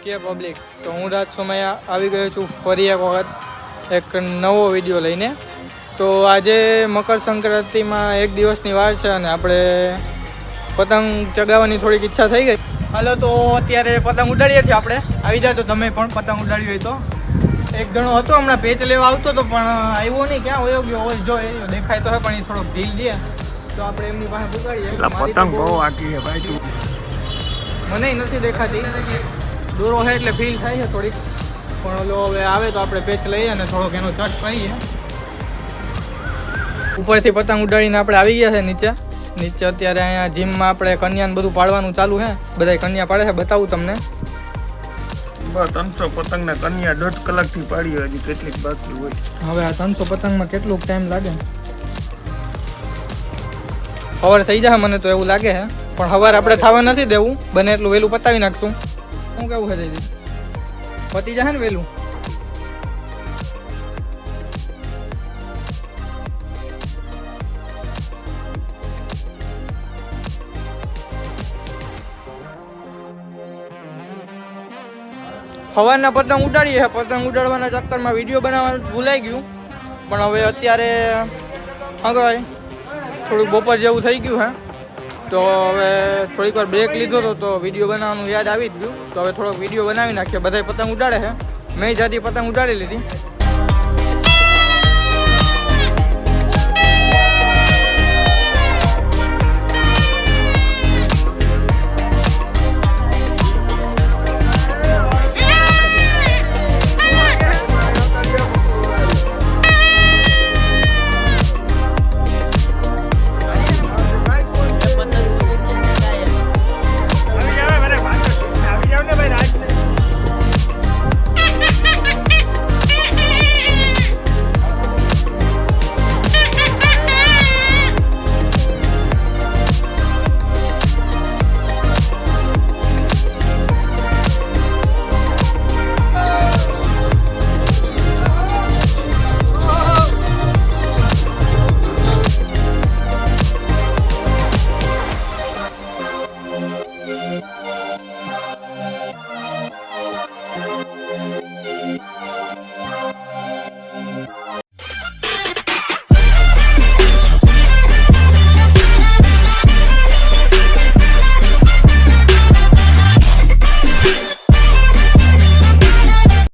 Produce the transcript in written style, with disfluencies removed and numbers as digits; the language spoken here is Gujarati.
કે પબ્લિક તો હું રાત સમય આવી ગયો છું ફરી એક વખત એક નવો વિડીયો લઈને. તો આજે મકર સંક્રાંતિમાં એક દિવસની વાર છે અને આપણે પતંગ ચગાવવાની થોડીક ઈચ્છા થઈ ગઈ. હાલો તો અત્યારે પતંગ ઉડાડીએ છીએ આપણે. આવી જાય તો તમે પણ પતંગ ઉડાડી હોય તો. એક જણો હતો હમણાં પેચ લેવા આવતો હતો પણ આવ્યો નહીં, ક્યાં વયો ગયો હોય જો એ દેખાય તો હે પણ એ થોડોક ઢીલ દે તો આપણે એમની પાસે ઉગાડીએ. પતંગ બહુ આકી છે ભાઈ, તું મને નથી દેખાતી, દૂરો છે એટલે ફીલ થાય છે થોડીક, પણ ઓલો હવે આવે તો આપણે પેચ લઈએ અને થોડોક એનો ચટ કરીએ. ઉપરથી પતંગ ઉડાડીને આપણે આવી ગયા છે નીચે અત્યારે અહીંયા જીમમાં આપણે કન્યાને બધું પાડવાનું ચાલુ છે. બધા કન્યા પાડે છે, બતાવું તમને. બસ 300 પતંગને કન્યા 1.5 કલાકથી પાડી, હજી કેટલીક બાકી હોય. હવે આ 300 પતંગમાં કેટલોક ટાઈમ લાગે? સવાર થઈ જાય મને તો એવું લાગે છે, પણ સવાર આપણે થવા નથી દેવું, બને એટલું વહેલું પતાવી નાખશું. શું કેવું છે જયદીપ? પતી જાય ને વહેલું? સવારના પતંગ ઉડાડીએ. પતંગ ઉડાડવાના ચક્કરમાં વિડીયો બનાવવાનું ભૂલાઈ ગયું, પણ હવે અત્યારે શું કહેવાય થોડુંક બપોર જેવું થઈ ગયું હે, તો હવે થોડીક વાર બ્રેક લીધો હતો તો વિડીયો બનાવવાનું યાદ આવી જ ગયું. તો હવે થોડોક વિડીયો બનાવી નાખીએ. બધા પતંગ ઉડાડે છે, મેં જાતી પતંગ ઉડાડી લીધી.